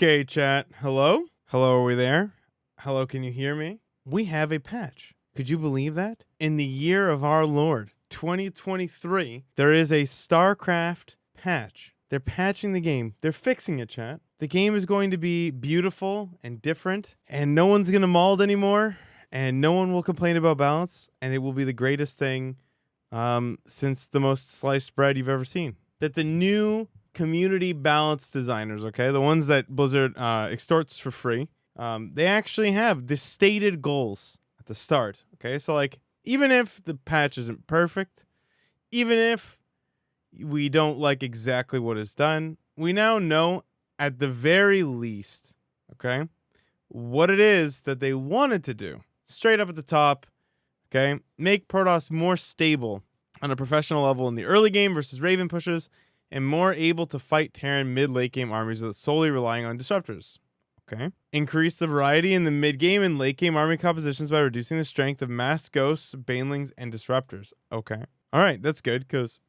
Okay, chat. Hello? Hello, are we there? Hello, can you hear me? We have a patch. Could you believe that? In the year of our Lord, 2023, there is a Starcraft patch. They're patching the game. They're fixing it, chat. The game is going to be beautiful and different, and no one's going to mold anymore, and no one will complain about balance, and it will be the greatest thing since the most sliced bread you've ever seen. That the new community balance designers, okay, the ones that Blizzard extorts for free, they actually have the stated goals at the start, okay? So, like, even if the patch isn't perfect, even if we don't like exactly what is done, we now know at the very least, okay, what it is that they wanted to do. Straight up at the top, okay, make Protoss more stable on a professional level in the early game versus Raven pushes, and more able to fight Terran mid-late game armies without solely relying on disruptors. Okay. Increase the variety in the mid-game and late-game army compositions by reducing the strength of masked ghosts, banelings, and disruptors. Okay. All right, that's good, because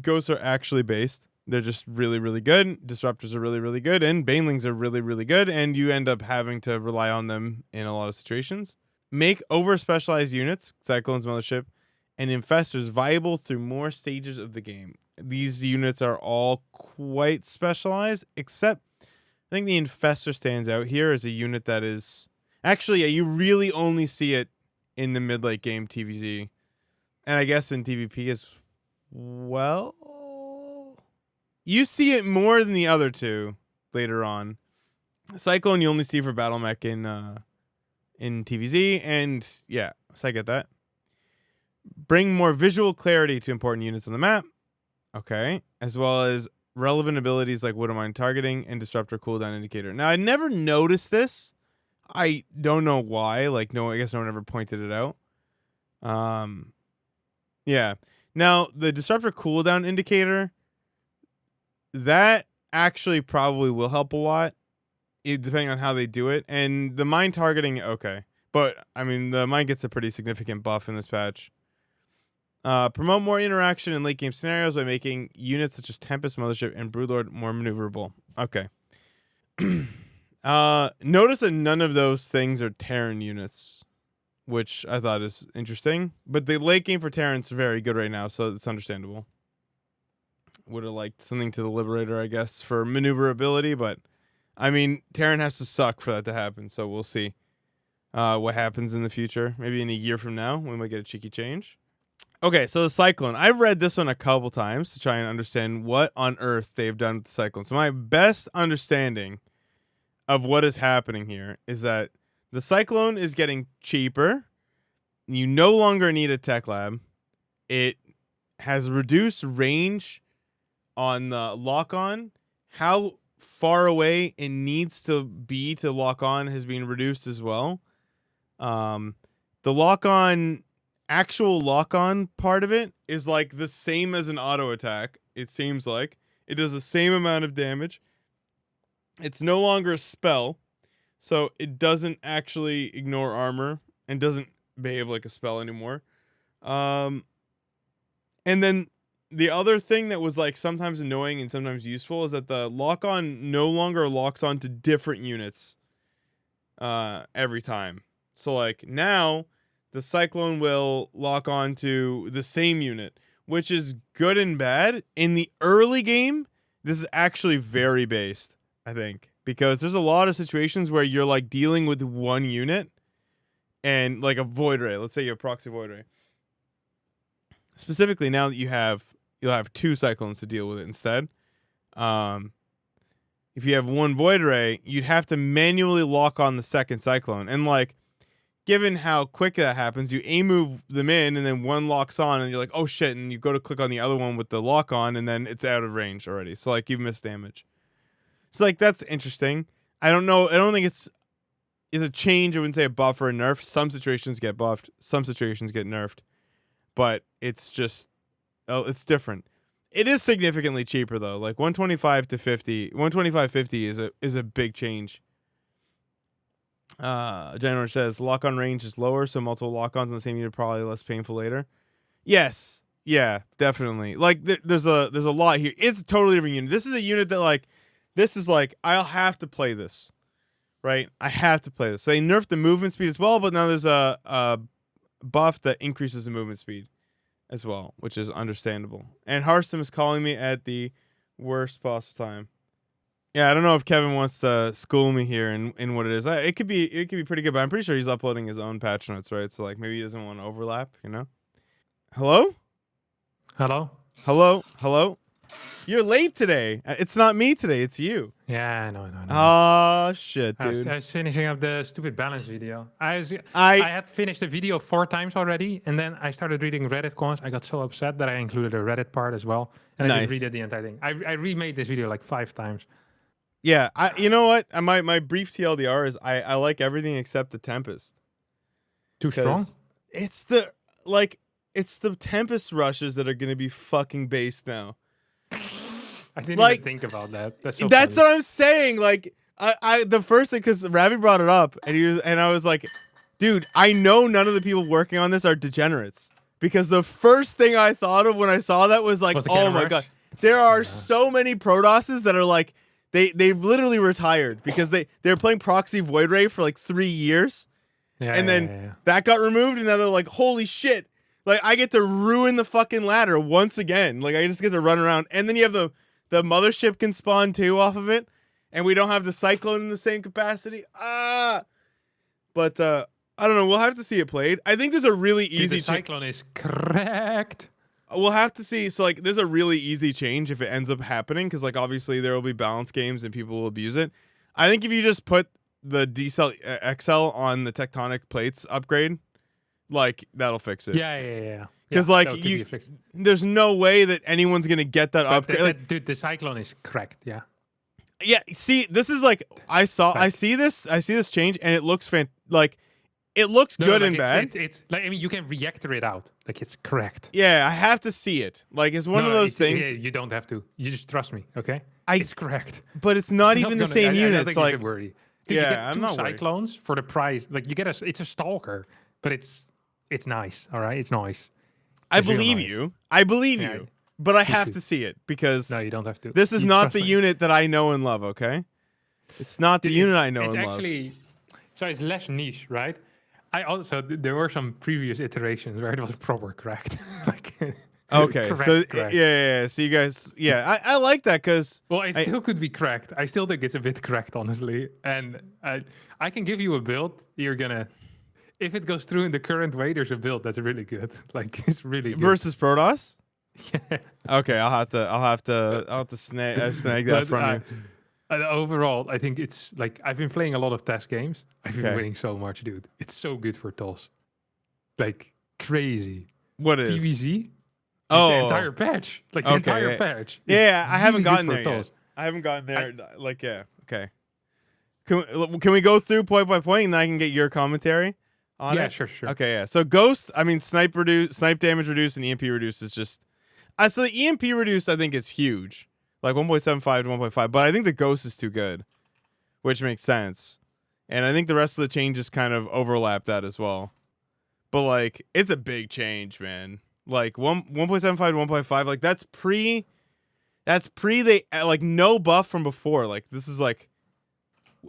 ghosts are actually based. They're just really, really good. Disruptors are really, really good, and banelings are really, really good, and you end up having to rely on them in a lot of situations. Make over-specialized units, Cyclone's Mothership, and Infestors viable through more stages of the game. These units are all quite specialized, except I think the Infestor stands out here as a unit that is... Actually, yeah, you really only see it in the mid-late game TVZ. And I guess in TVP as well. You see it more than the other two later on. Cyclone you only see for Battle Mech in TVZ, and yeah, so I get that. Bring more visual clarity to important units on the map. Okay, as well as relevant abilities like Widowmine targeting and disruptor cooldown indicator. Now, I never noticed this. I don't know why. Like, no, I guess no one ever pointed it out. Yeah. Now, the disruptor cooldown indicator, that actually probably will help a lot, depending on how they do it. And the mine targeting, okay. But, I mean, the mine gets a pretty significant buff in this patch. Promote more interaction in late game scenarios by making units such as Tempest, Mothership, and Broodlord more maneuverable. Okay. Notice that none of those things are Terran units, which I thought is interesting. But the late game for Terran's very good right now, so it's understandable. Would have liked something to the Liberator, I guess, for maneuverability, but I mean, Terran has to suck for that to happen, so we'll see what happens in the future. Maybe in a year from now, we might get a cheeky change. Okay, so the Cyclone. I've read this one a couple times to try and understand what on earth they've done with the Cyclone. So my best understanding of what is happening here is that the Cyclone is getting cheaper. You no longer need a tech lab. It has reduced range on the lock-on. How far away it needs to be to lock on has been reduced as well. The lock-on... actual lock-on part of it is like the same as an auto attack. It seems like it does the same amount of damage. It's no longer a spell, so it doesn't actually ignore armor and doesn't behave like a spell anymore. And then the other thing that was like sometimes annoying and sometimes useful is that the lock-on no longer locks on to different units every time. So like now the Cyclone will lock on to the same unit, which is good and bad. In the early game, this is actually very based, I think, because there's a lot of situations where you're like dealing with one unit and like a void ray. Let's say you have proxy void ray. Specifically, now that you'll have two Cyclones to deal with it instead. If you have one void ray, you'd have to manually lock on the second Cyclone, and like, given how quick that happens, you move them in, and then one locks on, and you're like, oh shit, and you go to click on the other one with the lock on, and then it's out of range already. So like, you've missed damage. So like, that's interesting. I don't know. I don't think it's a change. I wouldn't say a buff or a nerf. Some situations get buffed. Some situations get nerfed. But it's just, it's different. It is significantly cheaper though. Like 125 to 50, 125.50 is a big change. January says lock-on range is lower, so multiple lock-ons on the same unit are probably less painful later. Yes, yeah, definitely. Like there's a lot here. It's a totally different unit. This is a unit that like this is like, I'll have to play this, right? I have to play this. So they nerfed the movement speed as well, but now there's a buff that increases the movement speed as well, which is understandable. And Harstem is calling me at the worst possible time. Yeah, I don't know if Kevin wants to school me here in what it is. It could be pretty good, but I'm pretty sure he's uploading his own patch notes, right? So like maybe he doesn't want to overlap, you know? Hello? Hello? Hello? You're late today. It's not me today, it's you. Yeah, I know. Oh shit, dude. I was finishing up the stupid balance video. I had finished the video 4 times already, and then I started reading Reddit comments. I got so upset that I included a Reddit part as well, and I just redid the entire thing. I remade this video like 5 times. Yeah, you know what? My brief TLDR is I like everything except the Tempest. Too strong? It's the Tempest rushes that are gonna be fucking based now. I didn't even think about that. That's what I'm saying. Like I the first thing, because Ravi brought it up, and I was like, dude, I know none of the people working on this are degenerates, because the first thing I thought of when I saw that was like, oh my god, there are so many Protosses that are like. They've literally retired because they were playing Proxy Void Ray for like 3 years. And then that got removed, and now they're like, holy shit. Like, I get to ruin the fucking ladder once again. Like, I just get to run around. And then you have the Mothership can spawn too off of it. And we don't have the Cyclone in the same capacity. But I don't know. We'll have to see it played. I think there's a really easy... The Cyclone is correct. We'll have to see. So, like, there's a really easy change if it ends up happening, because, like, obviously there will be balance games and people will abuse it. I think if you just put the D-Cell XL on the tectonic plates upgrade, like, that'll fix it. Yeah. Because, like, there's no way that anyone's going to get that upgrade. Dude, the Cyclone is correct, yeah. Yeah, see, this is, like, I see this change, and it looks it looks good and bad. It's like, I mean, you can reactor it out. Like, it's correct. Yeah, I have to see it. Like, it's one of those things. Yeah, you don't have to. You just trust me, okay? It's correct. But it's not even the same unit. I don't think you should worry. Dude, yeah, you get 2 Cyclones for the price. Like, you get it's a Stalker, but it's nice, all right? It's nice. I believe you. I believe you. But I have to see it, because... No, you don't have to. This is not the unit that I know and love, okay? It's not the unit I know and love. It's actually... So it's less niche, right? There were some previous iterations where it was proper correct. Okay, correct. Yeah. So you guys, I like that, because it still could be correct. I still think it's a bit correct, honestly. And I can give you a build. You're gonna, if it goes through in the current way, there's a build that's really good. Like, it's really good. Versus Protoss. Yeah. Okay, I'll have to snag that from you. Overall, I think it's like, I've been playing a lot of test games. I've been winning so much, dude. It's so good for TOS. Like, crazy. What is? PVZ? Oh. The entire patch. Like, the entire patch. Yeah, I haven't gotten there yet. I haven't gotten there. Okay. Can we go through point by point, and then I can get your commentary on it? Yeah, sure. Okay, yeah. So Ghost, I mean, snipe damage reduced, and EMP reduced is just... so the EMP reduced, I think, is huge. Like 1.75 to 1.5, but I think the Ghost is too good, which makes sense. And I think the rest of the changes kind of overlap that as well. But, like, it's a big change, man. Like, 1.75 to 1.5, like, that's pre they, like, no buff from before. Like, this is, like,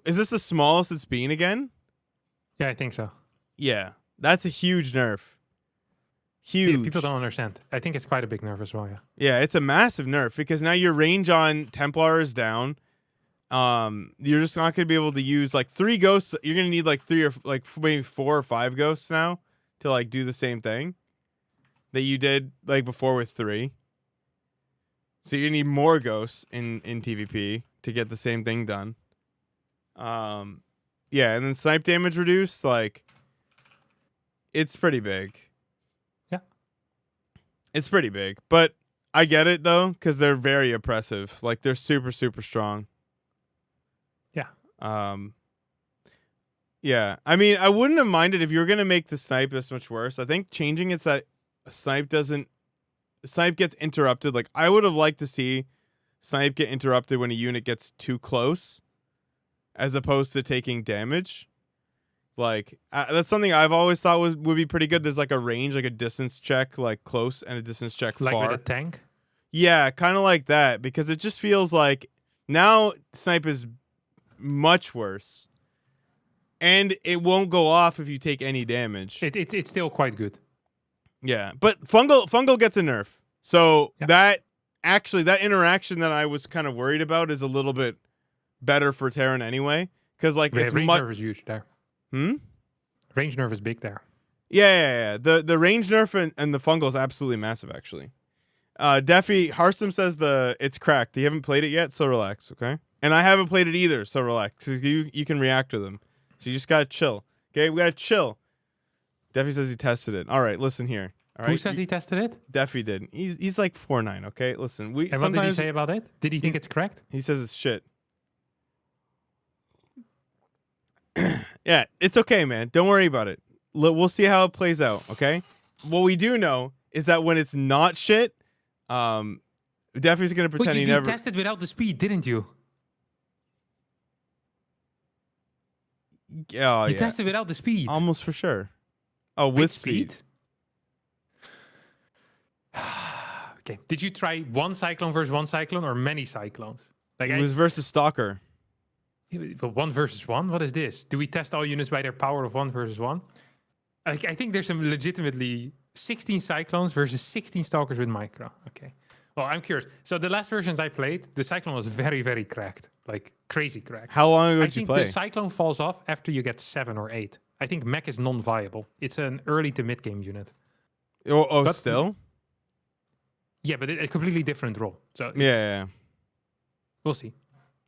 is this the smallest it's been again? Yeah, I think so. Yeah, that's a huge nerf. Huge. People don't understand. I think it's quite a big nerf as well, yeah. Yeah, it's a massive nerf, because now your range on Templar is down. You're just not going to be able to use, like, 3 ghosts. You're going to need, like, 3 or, like, maybe 4 or 5 ghosts now to, like, do the same thing that you did, like, before with 3. So you need more ghosts in TVP to get the same thing done. Yeah, and then snipe damage reduced, like, it's pretty big. It's pretty big, but I get it, though, because they're very oppressive. Like, they're super, super strong. Yeah. Yeah. I mean, I wouldn't have minded if you were going to make the snipe this much worse. I think changing it's that snipe gets interrupted. Like, I would have liked to see snipe get interrupted when a unit gets too close, as opposed to taking damage. Like, that's something I've always thought would be pretty good. There's, like, a range, like a distance check, like, close, and a distance check far. Like with a tank? Yeah, kind of like that, because it just feels like Now snipe is much worse, and it won't go off if you take any damage. It's still quite good. Yeah, but fungal gets a nerf, so that interaction that I was kind of worried about is a little bit better for Terran anyway, because like it's range nerf is huge there. Range nerf is big there. Yeah. The range nerf and the fungal is absolutely massive, actually. Harstem says it's cracked. You haven't played it yet, so relax, okay? And I haven't played it either, so relax. You can react to them. So you just gotta chill. Okay, we gotta chill. Defy says he tested it. All right, listen here. All right. Who says he tested it? Defy did. He's like 4.9, okay? Listen, and what did he say about it? Did he think it's cracked? He says it's shit. Yeah, it's okay, man. Don't worry about it. We'll see how it plays out, okay? What we do know is that when it's not shit, Defy's gonna pretend he never. You tested without the speed, didn't you? Oh, you tested without the speed. Almost for sure. Oh, with speed. Okay. Did you try one Cyclone versus one Cyclone or many Cyclones? Like it was versus Stalker. But 1 versus 1? What is this? Do we test all units by their power of 1 versus 1? I think there's some legitimately 16 Cyclones versus 16 Stalkers with micro. Okay. Well, I'm curious. So the last versions I played, the Cyclone was very, very cracked. Like crazy cracked. How long ago did you play? I think the Cyclone falls off after you get 7 or 8. I think mech is non-viable. It's an early to mid-game unit. Oh, still? Yeah, but a completely different role. So yeah. We'll see.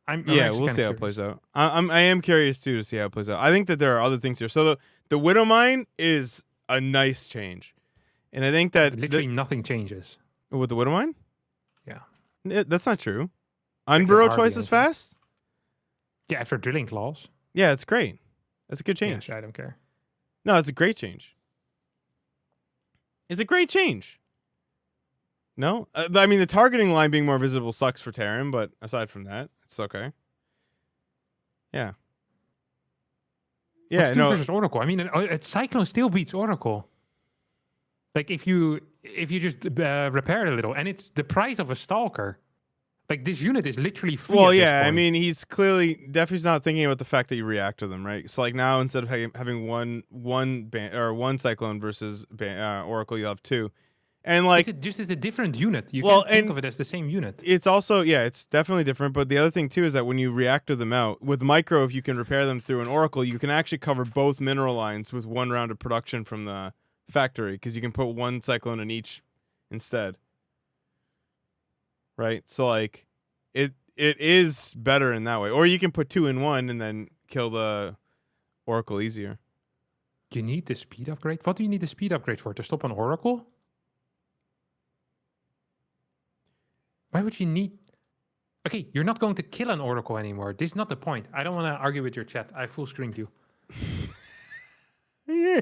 We'll see how it plays out. I am curious too to see how it plays out. I think that there are other things here. So the Widow Mine is a nice change, and I think that literally nothing changes with the Widow Mine. Yeah, that's not true. Unburrow twice as fast. Yeah, after drilling claws. Yeah, it's great. That's a good change. Yeah, I don't care. No, it's a great change. It's a great change. No, I mean the targeting line being more visible sucks for Terran, but aside from that, it's okay. Yeah. Yeah. No. Versus Oracle. I mean, a Cyclone still beats Oracle. Like if you just repair it a little, and it's the price of a Stalker. Like this unit is literally free. Well, yeah. I mean, he's clearly definitely not thinking about the fact that you react to them, right? So like now instead of having one Cyclone versus Oracle, you have 2. And like it's a different unit. You can't think of it as the same unit. It's also it's definitely different. But the other thing too is that when you reactor them out with micro, if you can repair them through an Oracle, you can actually cover both mineral lines with 1 round of production from the factory because you can put 1 Cyclone in each instead. Right, so like it is better in that way, or you can put 2 in 1 and then kill the Oracle easier. You need the speed upgrade. What do you need the speed upgrade for? To stop an Oracle? Why would you need... Okay, you're not going to kill an Oracle anymore. This is not the point. I don't want to argue with your chat. I full screened you. Yeah.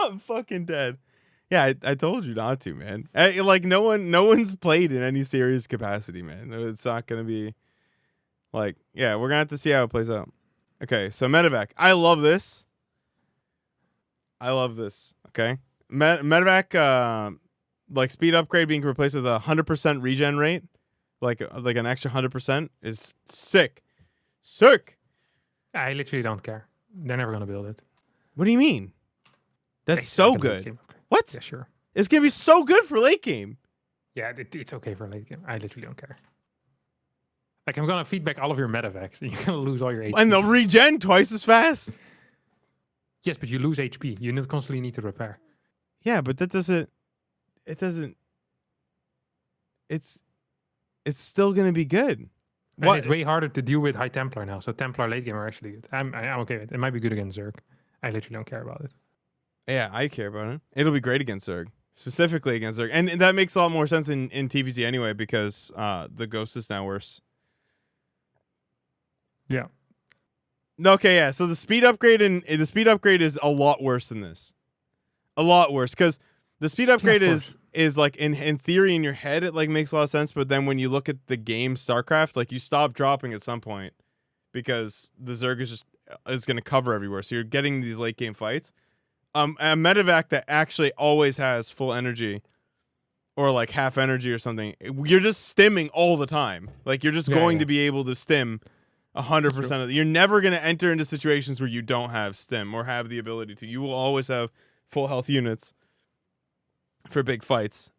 I'm fucking dead. Yeah, I told you not to, man. Like no one's played in any serious capacity, man. It's not gonna be like, yeah, we're gonna have to see how it plays out. Okay, so Medevac. I love this. Okay, Medevac. Like speed upgrade being replaced with a 100% regen rate, like an extra 100% is sick. I literally don't care. They're never gonna build it. What do you mean? That's so good. What? Yeah, sure. It's gonna be so good for late game. Yeah, it's okay for late game. I literally don't care. Like I'm gonna feedback all of your Medevacs, and you're gonna lose all your HP. And they'll regen twice as fast. Yes, but you lose HP. You constantly need to repair. Yeah, but that doesn't. It doesn't. It's still gonna be good. And it's way harder to deal with High Templar now. So Templar late game are actually good. I'm okay with it. It might be good against Zerg. I literally don't care about it. Yeah, I care about it. It'll be great against Zerg, specifically against Zerg, and that makes a lot more sense in TVZ anyway because the Ghost is now worse. Yeah. Okay, yeah. So the speed upgrade is a lot worse than this. A lot worse because the speed upgrade is like in theory in your head it like makes a lot of sense, but then when you look at the game Starcraft, like you stop dropping at some point because the Zerg is going to cover everywhere. So you're getting these late game fights. A Medevac that actually always has full energy or like half energy or something, you're just stimming all the time. Like you're just going to be able to stim 100% of it. You're never going to enter into situations where you don't have stim or have the ability to. You will always have full health units for big fights.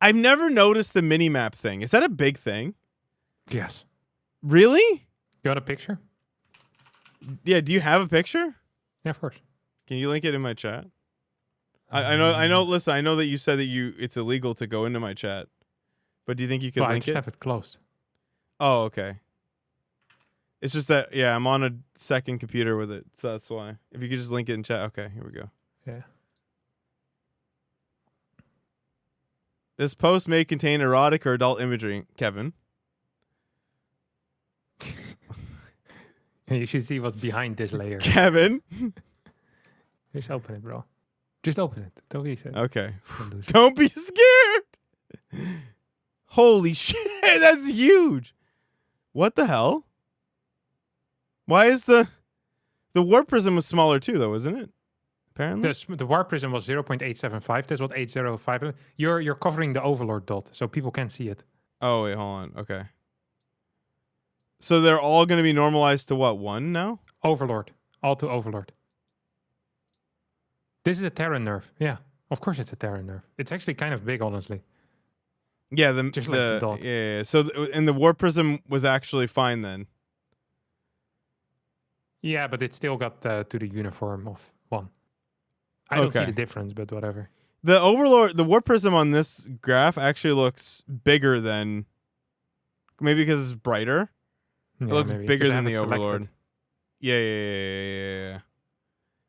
I've never noticed the mini-map thing. Is that a big thing? Yes. Really? You want a picture? Yeah, do you have a picture? Yeah, of course. Can you link it in my chat? I know. Listen, I know that you said that it's illegal to go into my chat, but do you think you could link I just it? have it closed. Oh, okay. It's just that I'm on a second computer with it, so that's why. If you could just link it in chat. Okay, here we go. Yeah. This post may contain erotic or adult imagery, Kevin. You should see what's behind this layer. Kevin. Just open it, bro. Just open it. Don't be scared. Okay. Don't be scared. Holy shit, that's huge. What the hell? Why is the warp prism was smaller too, though, isn't it? Apparently. The warp prism was 0.875. That's what 805. You're covering the overlord dot, so people can't see it. Oh wait, hold on. Okay. So they're all going to be normalized to what, 1 now? Overlord. All to Overlord. This is a Terran nerf. Yeah, of course it's a Terran nerf. It's actually kind of big, honestly. Yeah, Just like the dot. Yeah. So and the warp prism was actually fine then. Yeah, but it still got to the uniform of 1. I don't see the difference, but whatever. The Overlord, the warp prism on this graph actually looks bigger than, maybe because it's brighter. Yeah, it looks bigger than the Overlord. Selected. Yeah.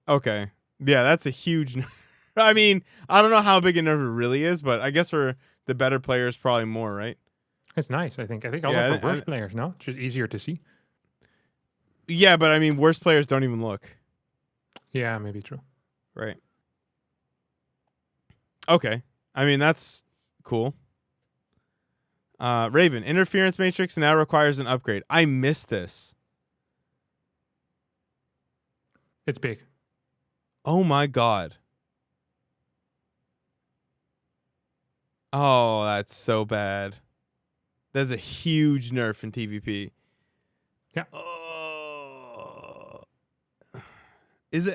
Okay. Yeah, that's a huge. I mean, I don't know how big a nerf it really is, but I guess for the better players, probably more, right? It's nice, I think. Also for worse players, no? It's just easier to see. Yeah, but I mean, worse players don't even look. Yeah, maybe true. Right. Okay. I mean, that's cool. Raven, interference matrix now requires an upgrade. I missed this. It's big. Oh my god. Oh, that's so bad. That's a huge nerf in TVP. Yeah.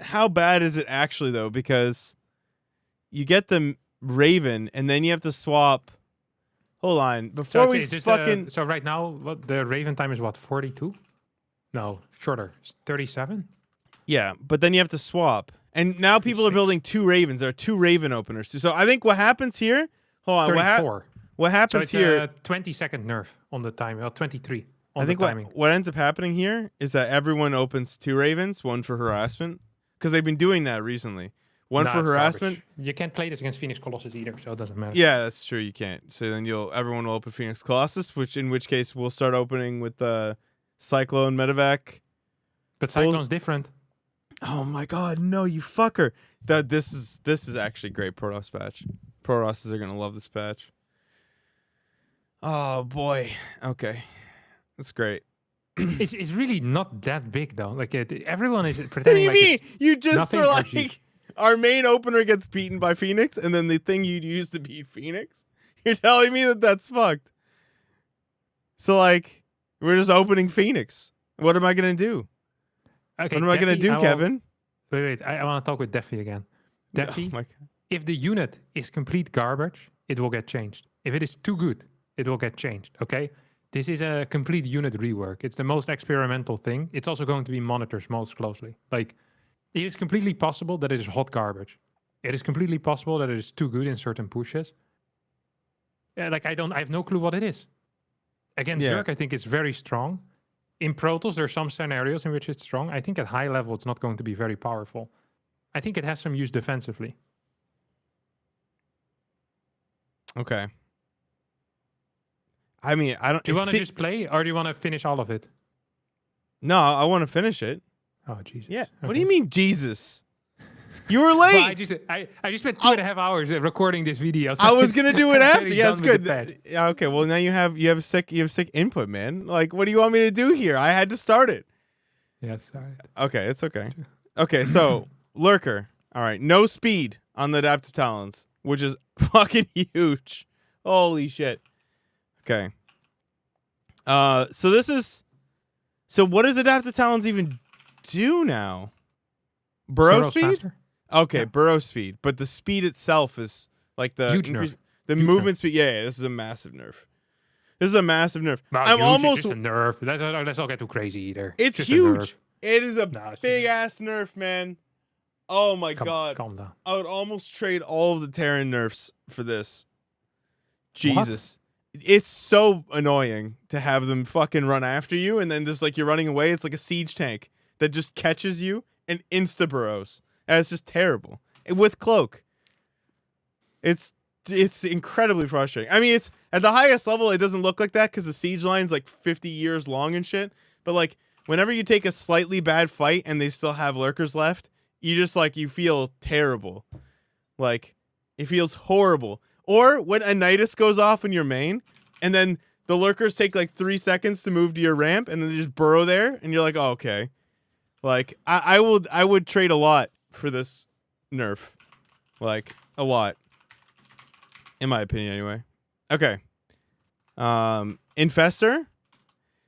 How bad is it actually though? Because you get the Raven and then you have to swap. Hold on. Before so right now, what the Raven time is what, 42? No, shorter. 37? Yeah, but then you have to swap. And now people are building 2 Ravens. There are 2 Raven openers too. So I think what happens here, hold on, 34. What happens so it's here? A 20-second nerf on the time. Well, 23 on I think the timing. what ends up happening here is that everyone opens 2 Ravens, 1 for harassment, because they've been doing that recently. 1 for harassment. Garbage. You can't play this against Phoenix Colossus either, so it doesn't matter. Yeah, that's true. You can't. So then everyone will open Phoenix Colossus, in which case we'll start opening with the Cyclone Medevac. But Cyclone's different. Oh my god, no, you fucker. This is actually a great Protoss patch. Protosses are gonna love this patch. Oh boy. Okay. That's great. It's really not that big though. Like everyone is pretending what do you like mean? You just are like RG. Our main opener gets beaten by Phoenix, and then the thing you'd use to beat Phoenix? You're telling me that's fucked. So, like, we're just opening Phoenix. What am I going to do? Okay, what am I going to do, Kevin? Wait. I want to talk with Defi again. Defi, if the unit is complete garbage, it will get changed. If it is too good, it will get changed, okay? This is a complete unit rework. It's the most experimental thing. It's also going to be monitored most closely. Like, it is completely possible that it is hot garbage. It is completely possible that it is too good in certain pushes. Like, I have no clue what it is. Against Zerg, I think it's very strong. In Protoss, there are some scenarios in which it's strong. I think at high level, it's not going to be very powerful. I think it has some use defensively. Okay. I mean, I don't... Do you want to just play, or do you want to finish all of it? No, I want to finish it. Oh, Jesus. Yeah. Okay. What do you mean, Jesus? You were late. Well, I just spent 2.5 hours recording this video. So I was gonna do it after. Yeah, it's good. Yeah, okay. Well, now you have sick input, man. Like, what do you want me to do here? I had to start it. Yeah, sorry. Okay, it's okay. Okay, so Lurker. All right, no speed on the adaptive talons, which is fucking huge. Holy shit. Okay. So this is. So what does Adaptive Talons even do now? Burrow speed? Faster. Okay, Yeah. burrow speed, but the speed itself is like the Huge increase. nerf. The Huge movement speed. Yeah, this is a massive nerf. This is a massive nerf. Well, I'm huge, almost. It's just a nerf. Let's not get too crazy either. It's just huge. A It is a nerf. big ass nerf, man. Oh my god. Calm down. I would almost trade all of the Terran nerfs for this. Jesus. It's so annoying to have them fucking run after you and then just like you're running away. It's like a siege tank that just catches you and insta burrows. And it's just terrible. And with cloak. It's incredibly frustrating. I mean, it's at the highest level, it doesn't look like that because the siege line's like 50 years long and shit. But like whenever you take a slightly bad fight and they still have lurkers left, you just like you feel terrible. Like it feels horrible. Or when a Nidus goes off in your main, and then the lurkers take like 3 seconds to move to your ramp, and then they just burrow there, and you're like, oh, okay. Like I would trade a lot for this nerf, like a lot, in my opinion, anyway. Okay. Infestor.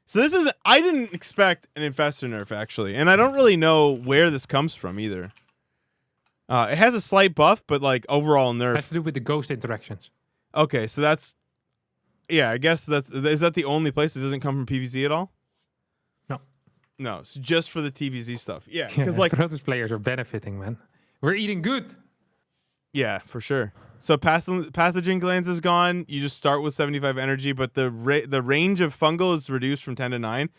So this is I didn't expect an Infestor nerf actually, and I don't really know where this comes from either. It has a slight buff, but like overall nerf. Has to do with the ghost interactions. Okay, so that's yeah. I guess is that the only place it doesn't come from PvZ at all? No, it's just for the TVZ stuff. Yeah, because like Protoss players are benefiting, man. We're eating good. Yeah, for sure. So pathogen glands is gone. You just start with 75 energy, but the range of fungal is reduced from 10 to 9.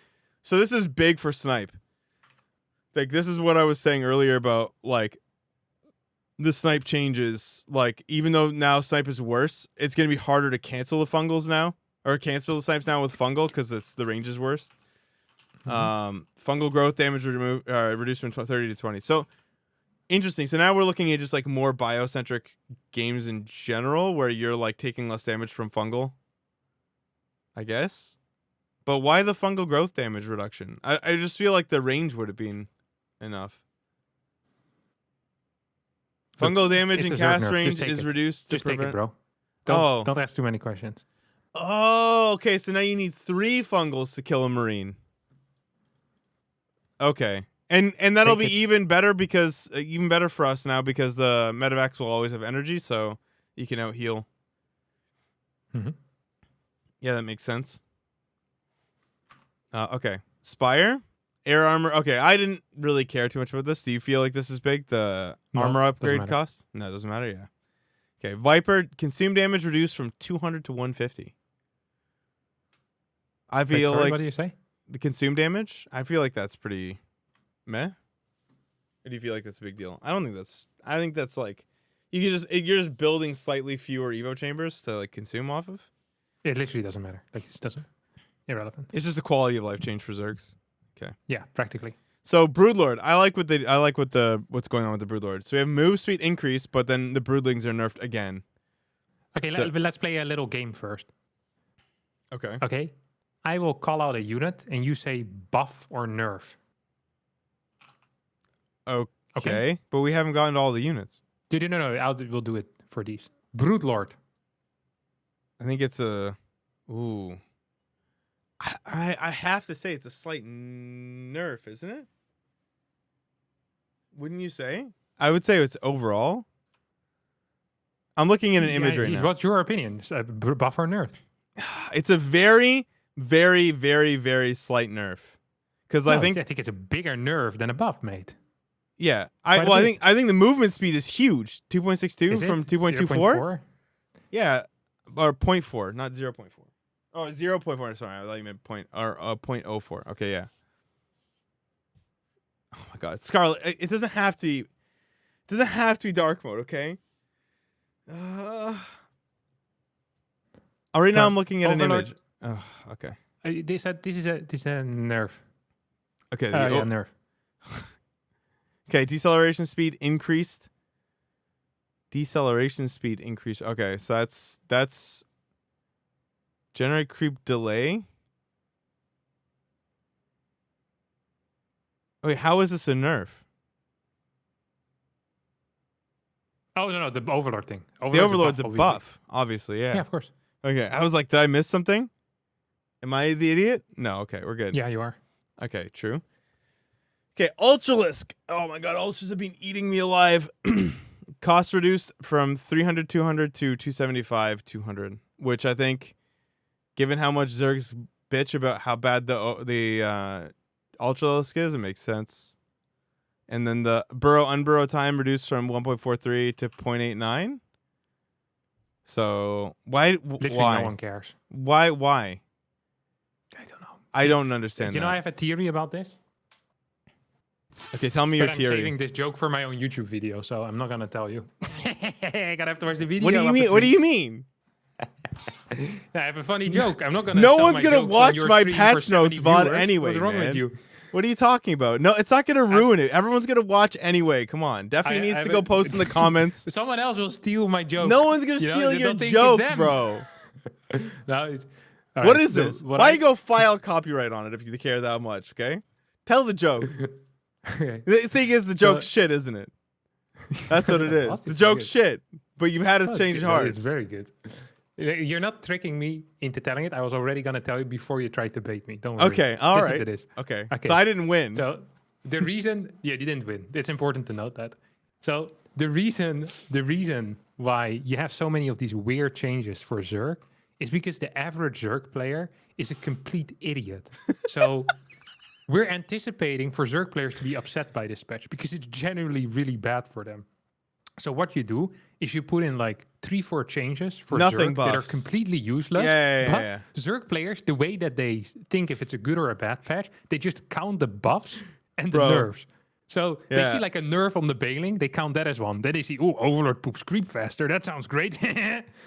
So this is big for snipe. Like this is what I was saying earlier about like the snipe changes. Like even though now snipe is worse, it's gonna be harder to cancel the fungals now or cancel the snipes now with fungal because the range is worse. Fungal growth damage reduced from 30 to 20. So interesting. So now we're looking at just like more biocentric games in general, where you're like taking less damage from fungal, I guess. But why the fungal growth damage reduction? I just feel like the range would have been enough. Fungal damage and cast range is reduced. Just take it, bro. Don't ask too many questions. Oh, okay. So now you need 3 fungals to kill a marine. Okay. And that'll be even better because even better for us now because the Medevacs will always have energy, so you can out heal. Yeah, that makes sense. Okay, Spire, air armor. Okay, I didn't really care too much about this. Do you feel like this is big? The armor upgrade cost? No, it doesn't matter. Yeah. Okay, Viper, consume damage reduced from 200 to 150. I feel like. What do you say? The consume damage. I feel like that's pretty. Meh? Or do you feel like that's a big deal? I don't think that's. I think that's like, you're just building slightly fewer Evo chambers to like consume off of. It literally doesn't matter. Like it doesn't. Irrelevant. It's just a quality of life change for Zergs. Okay. Yeah, practically. So Broodlord, I like what's going on with the Broodlord. So we have move speed increase, but then the Broodlings are nerfed again. Okay, let's play a little game first. Okay. Okay. I will call out a unit, and you say buff or nerf. Okay. But we haven't gotten to all the units. No. We'll do it for these. Broodlord. I think it's a. Ooh. I have to say it's a slight nerf, isn't it? Wouldn't you say? I would say it's overall. I'm looking at an image right now. What's your opinion? Buff or nerf? It's a very, very, very, very slight nerf. Because I think it's a bigger nerf than a buff, mate. Yeah, I think the movement speed is huge. 2.62 from 2.24. Yeah, or 0.4, not 0.4. Oh, 0.4. Sorry, I thought you meant 0.04. Okay, yeah. Oh my God, Scarlet. It doesn't have to be. It doesn't have to be dark mode. Okay. Right now I'm looking at Overlord. an image. Oh, okay. They said this is a nerf. Okay. Nerf. Okay, deceleration speed increased. Deceleration speed increased. Okay, so that's generate creep delay. Wait, how is this a nerf? Oh no, the Overlord thing. The Overlord's a buff, obviously. Yeah. Yeah, of course. Okay, I was like, did I miss something? Am I the idiot? No, okay, we're good. Yeah, you are. Okay, true. Okay, Ultralisk. Oh my god, Ultras have been eating me alive. Cost reduced from 300, 200 to 275, 200, which I think, given how much Zerg's bitch about how bad the Ultralisk is, it makes sense. And then the burrow-unburrow time reduced from 1.43 to 0.89. So why? Literally why? no one cares. Why? I don't know. I don't understand You know, that. I have a theory about this. Okay, tell me your I'm theory. saving this joke for my own YouTube video, so I'm not gonna tell you. I gotta have to watch the video. What do you mean? What do you mean? I have a funny joke. I'm not gonna. No tell one's my gonna jokes on watch your my stream patch for 70 notes VOD viewers. anyway, What's wrong man. with you? What are you talking about? No, it's not gonna ruin it. Everyone's gonna watch anyway. Come on, Duffy needs to go post in the comments. Someone else will steal my joke. No one's gonna steal your joke, bro. No, it's, what is this? Why you go file copyright on it if you care that much? Okay, tell the joke. Okay. The thing is, the joke's shit, isn't it? That's what it is. The joke's shit, but you've had us change hard. It's very good. You're not tricking me into telling it. I was already gonna tell you before you tried to bait me. Don't worry. Okay, all right. It is. Okay, so I didn't win. So the reason, you didn't win. It's important to note that. So the reason why you have so many of these weird changes for Zerg is because the average Zerg player is a complete idiot. So we're anticipating for Zerg players to be upset by this patch because it's generally really bad for them. So what you do is you put in like 3-4 changes for Zerg that are completely useless. Yeah. Zerg players, the way that they think if it's a good or a bad patch, they just count the buffs and the nerfs. So they see like a nerf on the Baneling, they count that as one. Then they see, oh, Overlord poops creep faster. That sounds great.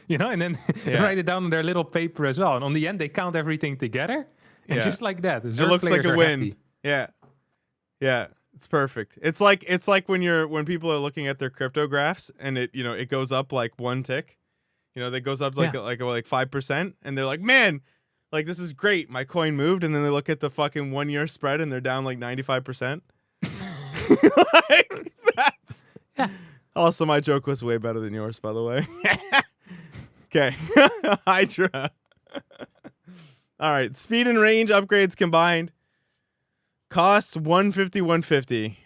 You know, and then they write it down on their little paper as well. And on the end, they count everything together. And just like that, Zerg it looks like a win. Happy. Yeah. It's perfect. It's like when people are looking at their cryptographs and it goes up like one tick. That goes up like 5%, and they're like, man, like this is great. My coin moved, and then they look at the fucking 1 year spread and they're down like 95%. Like that's. Also, my joke was way better than yours, by the way. Okay, Hydra. All right, speed and range upgrades combined. Cost 150, 150.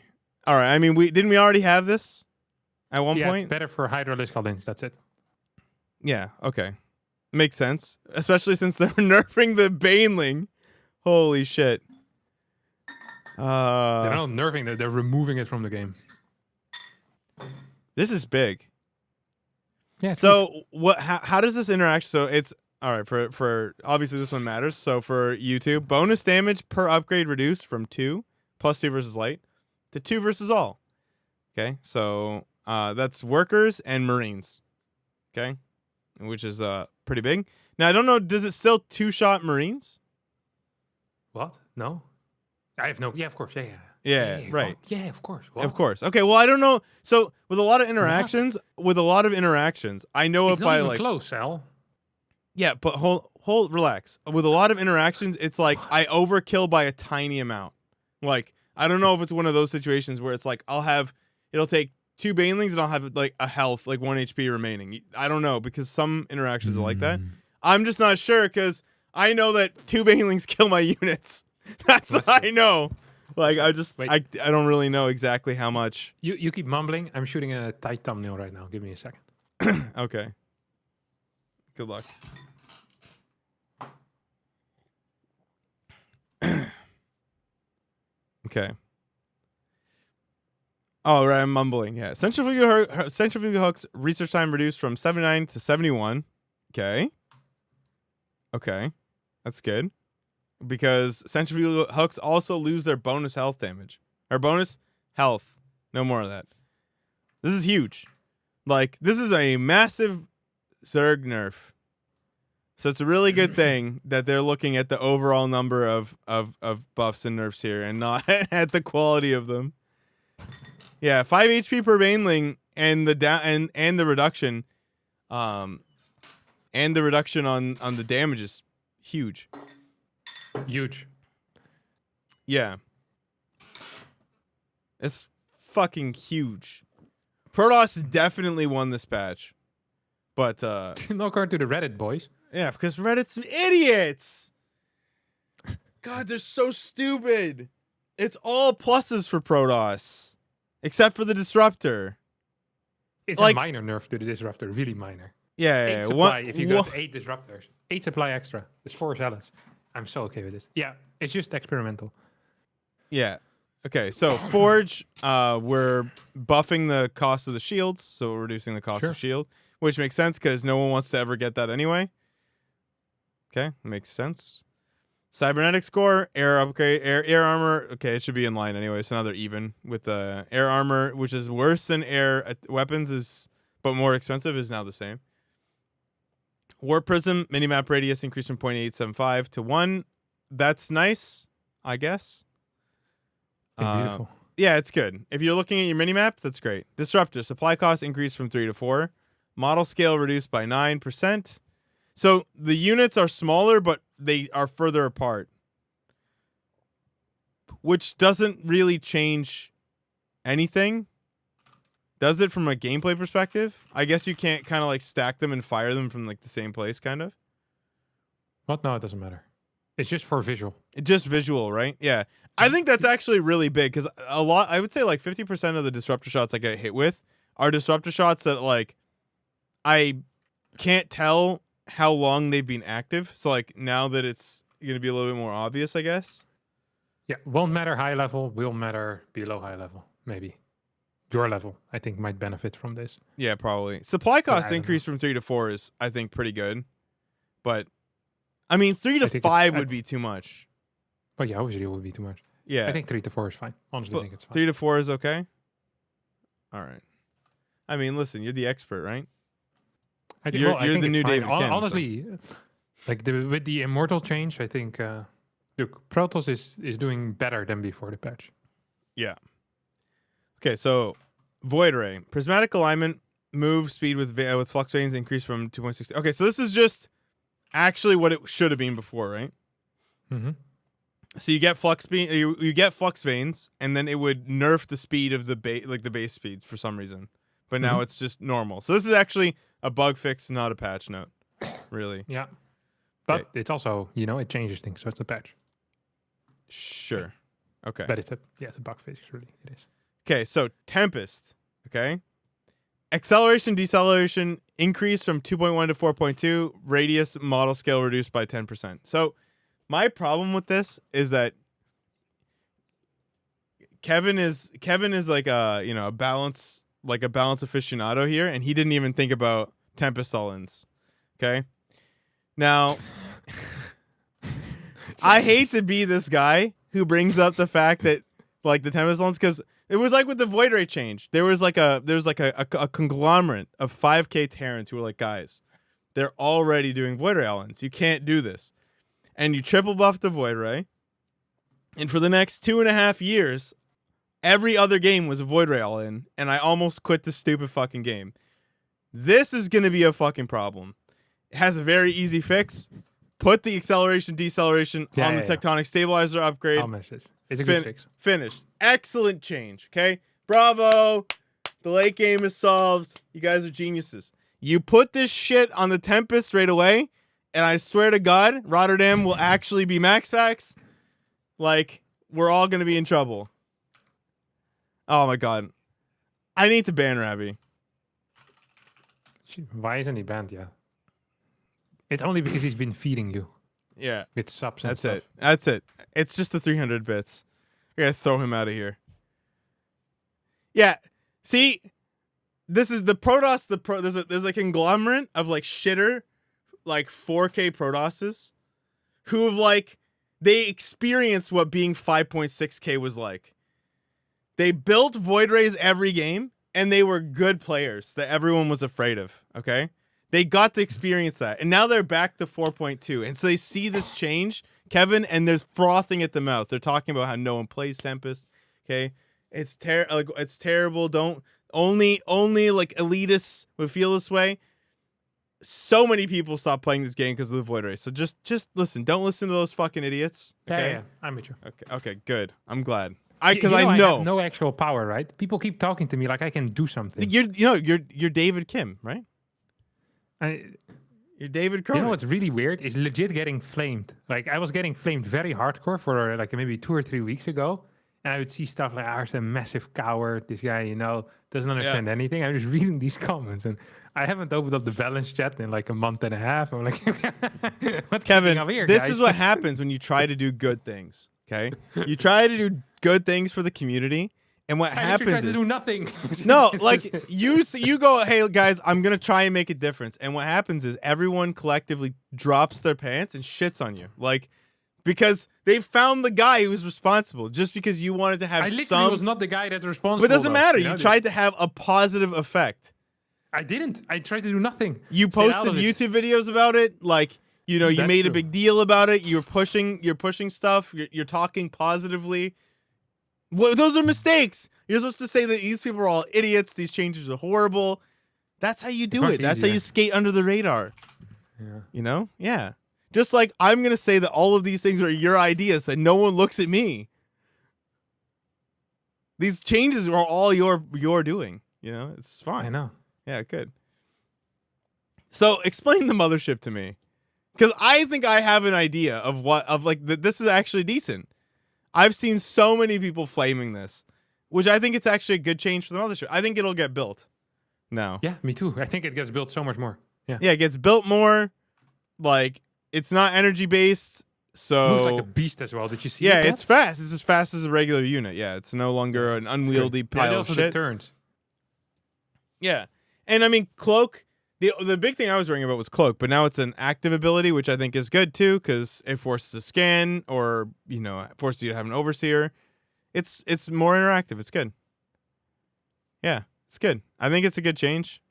All right, I mean, we already have this at one point? It's better for Ultralisk links, that's it. Yeah, okay. Makes sense. Especially since they're nerfing the Baneling. Holy shit. They're not nerfing it, they're removing it from the game. This is big. Yeah. So how does this interact? So it's all right for obviously this one matters. So for YouTube, bonus damage per upgrade reduced from 2 plus 2 versus light to 2 versus all. Okay, so that's workers and Marines. Okay, which is pretty big. Now I don't know. Does it still 2-shot Marines? What? No. I have no. Yeah, of course. Yeah, right. What? Yeah, of course. What? Of course. Okay. Well, I don't know. So with a lot of interactions, I know it's if not I even like close, Sal. Yeah, but relax. With a lot of interactions, it's like I overkill by a tiny amount. Like I don't know if it's one of those situations where it's like it'll take 2 Banelings and I'll have like a health, like 1 HP remaining. I don't know because some interactions are like that. I'm just not sure because I know that 2 Banelings kill my units. That's what I know. Like I don't really know exactly how much. You keep mumbling. I'm shooting a tight thumbnail right now. Give me a second. Okay. Good luck. Okay. Oh, right, I'm mumbling. Yeah. Centrifugal hooks research time reduced from 79 to 71. Okay. That's good. Because centrifugal hooks also lose their bonus health damage. Or bonus health. No more of that. This is huge. Like, this is a massive Zerg nerf. So it's a really good thing that they're looking at the overall number of buffs and nerfs here and not at the quality of them. Yeah, 5 HP per Baneling and the reduction on the damage is huge. Huge. Yeah. It's fucking huge. Protoss definitely won this patch. But not according to the Reddit boys. Yeah, because Reddit's idiots. God, they're so stupid. It's all pluses for Protoss, except for the disruptor. It's a minor nerf to the disruptor, really minor. Yeah, 8 supply if you got 8 disruptors. 8 supply extra. It's 4 zealots. I'm so okay with this. Yeah, it's just experimental. Yeah. Okay, so Forge, we're buffing the cost of the shields, so we're reducing the cost of shield, which makes sense because no one wants to ever get that anyway. Okay, makes sense. Cybernetic score, air upgrade, air armor. Okay, it should be in line anyway, so now they're even with the air armor, which is worse than air weapons, but more expensive, is now the same. War Prism, minimap radius increased from 0.875 to 1. That's nice, I guess. Beautiful. Yeah, it's good. If you're looking at your minimap, that's great. Disruptor, supply cost increased from 3 to 4. Model scale reduced by 9%. So the units are smaller, but they are further apart, which doesn't really change anything. Does it from a gameplay perspective? I guess you can't kind of like stack them and fire them from like the same place, kind of. What? No, it doesn't matter. It's just for visual. It's just visual, right? Yeah. I think that's actually really big because I would say like 50% of the disruptor shots I get hit with are disruptor shots that like I can't tell how long they've been active. So like now that it's going to be a little bit more obvious, I guess. Yeah, won't matter high level, will matter below high level, maybe. Your level, I think, might benefit from this. Yeah, probably. Supply cost increase from 3 to 4 is, I think, pretty good. But, I mean, 3 to 5 would be too much. But yeah, obviously it would be too much. Yeah. I think 3 to 4 is fine. Honestly, I think it's fine. 3 to 4 is okay? All right. I mean, listen, you're the expert, right? You're the new David Kim. Honestly, like with the Immortal change, I think look, Protoss is doing better than before the patch. Yeah. Okay, so Void Ray. Prismatic alignment, move speed with flux veins increased from 2.6. Okay, so this is just actually what it should have been before, right? Mm-hmm. So you get flux speed, you get flux veins, and then it would nerf the speed of the base speed for some reason. But now it's just normal. So this is actually a bug fix, not a patch note, really. Yeah, but it's also, it changes things, so it's a patch. Sure. Okay. But it's a bug fix, really. It is. Okay, so Tempest. Okay. Acceleration, deceleration increased from 2.1 to 4.2. Radius model scale reduced by 10%. So my problem with this is that Kevin is like a balance aficionado here, and he didn't even think about Tempest all-ins. Okay. Now, I hate to be this guy who brings up the fact that like the Tempest all-ins, because it was like with the Void Ray change. There was like a conglomerate of 5K Terrans who were like, guys, they're already doing Void Ray all-ins. You can't do this. And you triple buff the Void Ray. And for the next 2.5 years, every other game was a Void Ray all-in, and I almost quit the stupid fucking game. This is going to be a fucking problem. It has a very easy fix. Put the acceleration, deceleration on the tectonic stabilizer upgrade. It's a good fix. Finished. Excellent change, okay? Bravo. The late game is solved. You guys are geniuses. You put this shit on the Tempest right away, and I swear to God, Rotterdam will actually be max packs. Like, we're all going to be in trouble. Oh my God. I need to ban Ravi. Why isn't he banned yet? It's only because he's been feeding you. Yeah. With subs and stuff. That's it. It's just the 300 bits. I gotta throw him out of here. Yeah. See, this is the Protoss. There's a conglomerate of like shitter, like 4K Protosses who have like, they experienced what being 5.6K was like. They built Void Rays every game, and they were good players that everyone was afraid of, okay? They got to experience that, and now they're back to 4.2, and so they see this change, Kevin, and they're frothing at the mouth. They're talking about how no one plays Tempest, okay? It's terrible. Don't only like elitists would feel this way. So many people stop playing this game because of the Void Ray. So just listen. Don't listen to those fucking idiots. Okay? Yeah, I'm with you. Okay, good. I'm glad. Because I know I have no actual power, right? People keep talking to me like I can do something. You're David Kim, right? You're David Cronin. You know what's really weird is legit getting flamed. Like I was getting flamed very hardcore for like maybe 2 or 3 weeks ago, and I would see stuff like, "There's a massive coward. This guy, doesn't understand anything." I'm just reading these comments, and I haven't opened up the balance chat in like a month and a half. I'm like, "What's Kevin? up here, This guys?" is what happens when you try to do good things. Okay, you try to do good things for the community. And what happens is to do nothing. No, like you go, hey guys, I'm gonna try and make a difference. And what happens is everyone collectively drops their pants and shits on you, like because they found the guy who was responsible. Just because you wanted to have I literally was not the guy that's responsible. But it doesn't matter. You tried to have a positive effect. I didn't. I tried to do nothing. You posted YouTube videos about it, like you made a big deal about it. You're pushing stuff. You're talking positively. Well, those are mistakes. You're supposed to say that these people are all idiots. These changes are horrible. That's how you do it. That's how you skate under the radar. Yeah. Yeah. Just like I'm going to say that all of these things are your ideas and no one looks at me. These changes are all your doing. It's fine. I know. Yeah, good. So explain the mothership to me. Because I think I have an idea of this is actually decent. I've seen so many people flaming this, which I think it's actually a good change for the mothership. I think it'll get built now. Yeah, me too. I think it gets built so much more. Yeah. Yeah, it gets built more. Like, it's not energy based, so it moves like a beast as well. Did you see? Yeah, it's fast. It's as fast as a regular unit. Yeah, it's no longer an unwieldy pile of shit. Turns. Yeah, and I mean Cloak. The big thing I was worrying about was Cloak, but now it's an active ability, which I think is good too, because it forces a scan or forces you to have an overseer. It's more interactive. It's good. Yeah, it's good. I think it's a good change.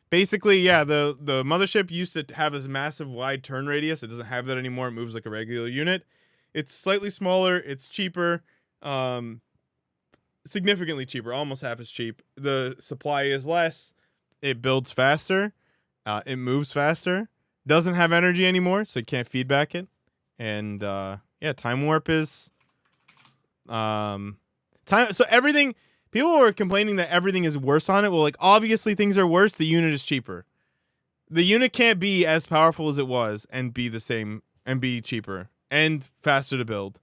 Basically, yeah, the mothership used to have this massive wide turn radius. It doesn't have that anymore. It moves like a regular unit. It's slightly smaller. It's cheaper. Significantly cheaper. Almost half as cheap. The supply is less. It builds faster. It moves faster. Doesn't have energy anymore, so you can't feedback it. And time warp is time. So everything. People were complaining that everything is worse on it. Well, like obviously things are worse. The unit is cheaper. The unit can't be as powerful as it was and be the same and be cheaper and faster to build,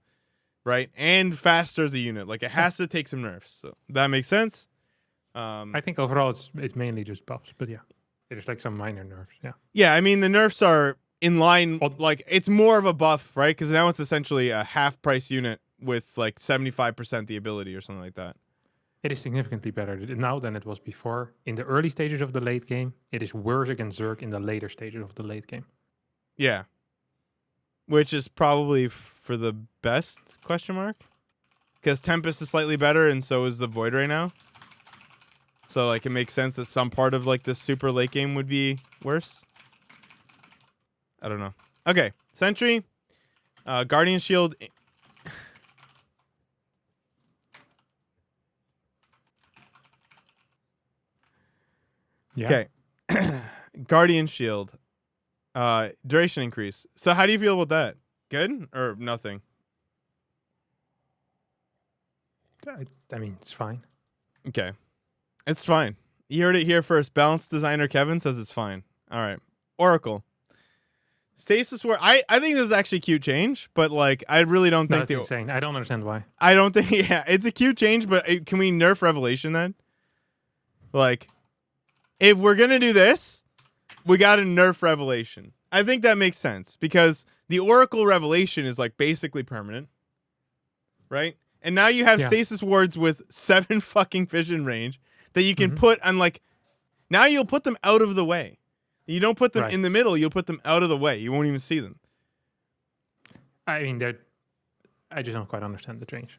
right? And faster as a unit. Like it has to take some nerfs. So that makes sense. I think overall it's mainly just buffs, but yeah, there's like some minor nerfs. Yeah. Yeah, I mean the nerfs are in line. Like it's more of a buff, right? Because now it's essentially a half price unit with like 75% the ability or something like that. It is significantly better now than it was before. In the early stages of the late game, it is worse against Zerg in the later stages of the late game. Yeah. Which is probably for the best, question mark? Because Tempest is slightly better, and so is the Void right now. So, like, it makes sense that some part of, like, this super late game would be worse. I don't know. Okay. Sentry. Guardian Shield. Yeah. Okay. Guardian Shield. Duration increase. So how do you feel about that? Good or nothing? I mean, it's fine. Okay. It's fine. You heard it here first. Balance designer Kevin says it's fine. All right. Oracle. Stasis Ward. I think this is actually a cute change, but like I really don't think that's insane. I don't understand why. I don't think it's a cute change, but can we nerf Revelation then? Like if we're going to do this, we got to nerf Revelation. I think that makes sense because the Oracle Revelation is like basically permanent, right? And now you have Stasis Wards with 7 fucking vision range that you can put on like, now you'll put them out of the way. You don't put them in the middle, you'll put them out of the way. You won't even see them. I mean, I just don't quite understand the change.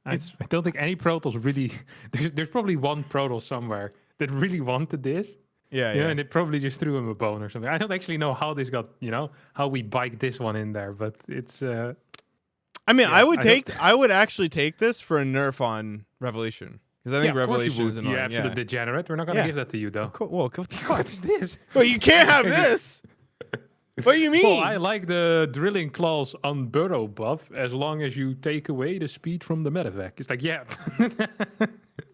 I don't think any Protoss really, there's probably one Protoss somewhere that really wanted this. Yeah. And it probably just threw him a bone or something. I don't actually know how this got, how we biked this one in there, but it's. I mean, I would actually take this for a nerf on Revelation because I think Revelation is annoying. You absolute degenerate. We're not gonna give that to you though. Well, what is this? Well, you can't have this. What do you mean? Well, I like the drilling claws on burrow buff as long as you take away the speed from the Medevac. It's like, yeah.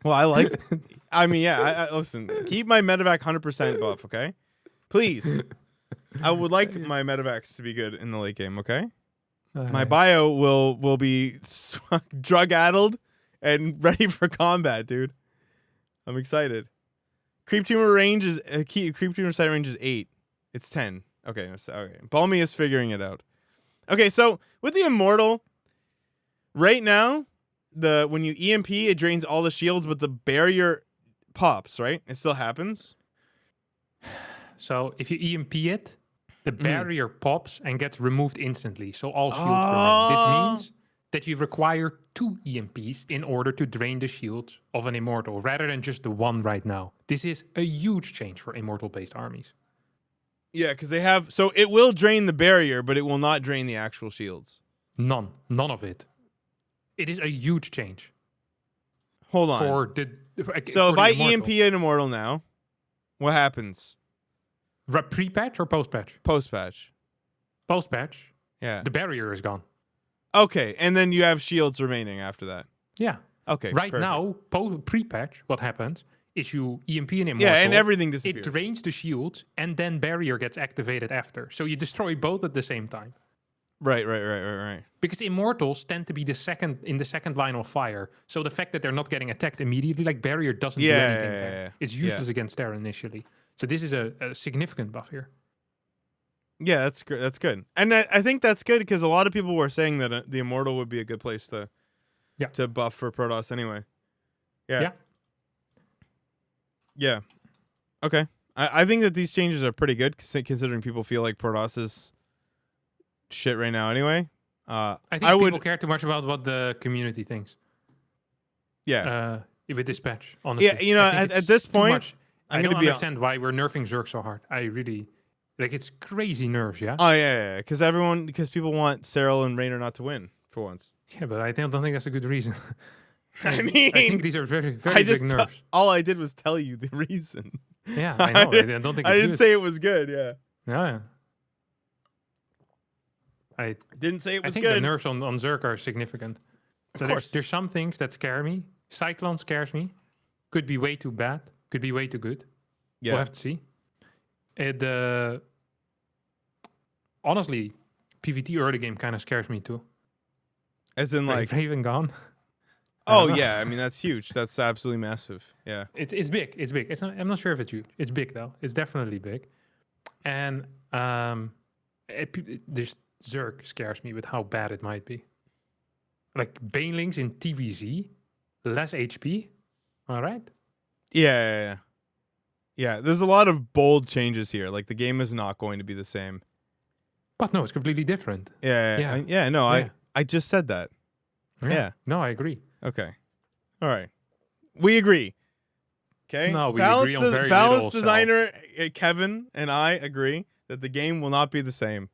Well, I like. I mean, yeah. Listen, keep my Medevac 100% buff, okay? Please. I would like my Medevacs to be good in the late game, okay? My bio will be drug-addled and ready for combat, dude. I'm excited. Creep tumor range is creep tumor sight range is 8. It's 10. Okay, okay. Balmy is figuring it out. Okay, so with the Immortal, right now, when you EMP, it drains all the shields, but the barrier pops, right? It still happens. So if you EMP it, the barrier pops and gets removed instantly. So all shields remain. This means that you require 2 EMPs in order to drain the shields of an Immortal, rather than just the one right now. This is a huge change for Immortal-based armies. Yeah, because they have... So it will drain the barrier, but it will not drain the actual shields. None of it. It is a huge change. Hold on. So if I EMP an Immortal now, what happens? Pre-patch or post-patch? Post-patch. Post-patch? Yeah. The barrier is gone. Okay, and then you have shields remaining after that. Yeah. Okay, right perfect. now, pre-patch, what happens is you EMP an Immortal. Yeah, and everything disappears. It drains the shields, and then barrier gets activated after. So you destroy both at the same time. Right. Because Immortals tend to be the second line of fire. So the fact that they're not getting attacked immediately, like barrier doesn't do anything there. It's useless against Terran initially. So this is a significant buff here. Yeah, that's good. And I think that's good because a lot of people were saying that the Immortal would be a good place to buff for Protoss anyway. Yeah. Okay. I think that these changes are pretty good considering people feel like Protoss is shit right now anyway. I think people care too much about what the community thinks. Yeah. With this patch, honestly. Yeah, you know, at this point, I don't understand why we're nerfing Zerg so hard. I really... Like, it's crazy nerfs, yeah? Oh, yeah. Because people want Cyril and Raynor not to win, for once. Yeah, but I don't think that's a good reason. I think these are very, very big nerfs. All I did was tell you the reason. Yeah, I know. I don't think it's I didn't say it was good, yeah. Yeah. I didn't say it was good. I think the nerfs on Zerg are significant. So there's some things that scare me. Cyclone scares me. Could be way too bad. Could be way too good. Yeah. We'll have to see. Honestly, PvT early game kind of scares me too. As in, like... Raven gone. Oh, yeah. I mean, that's huge. That's absolutely massive. Yeah. It's big. It's big. I'm not sure if it's huge. It's big, though. It's definitely big. And this Zerg scares me with how bad it might be. Like, Banelings in TVZ, less HP. All right? Yeah. Yeah, there's a lot of bold changes here. Like, the game is not going to be the same. But no, it's completely different. I just said that. Yeah. No, I agree. Okay. All right. We agree. Okay? No, we agree on very Balance designer Kevin and I agree that the game will not be the same.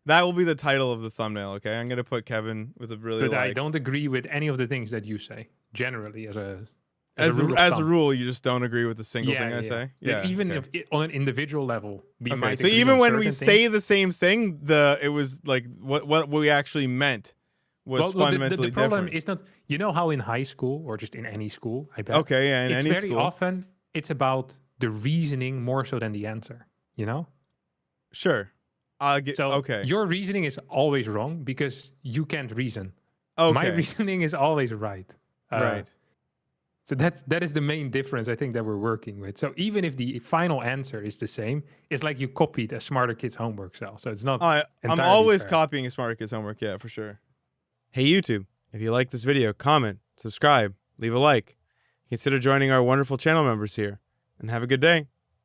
That will be the title of the thumbnail, okay? I'm going to put Kevin with a really But I don't agree with any of the things that you say, generally, as a rule, you just don't agree with a single thing I say. Yeah, even if on an individual level, we might. So even when we say the same thing, it was like what we actually meant was fundamentally the problem different. is not. You know how in high school or just in any school, I bet. Okay, yeah, in any very school, often it's about the reasoning more so than the answer. You know. Sure. Okay. Your reasoning is always wrong because you can't reason. Okay. My reasoning is always right. Right. So that is the main difference I think that we're working with. So even if the final answer is the same, it's like you copied a Smarter Kid's homework cell. So it's not. I'm always copying a Smarter Kid's homework. Yeah, for sure. Hey YouTube, if you like this video, comment, subscribe, leave a like. Consider joining our wonderful channel members here, and have a good day.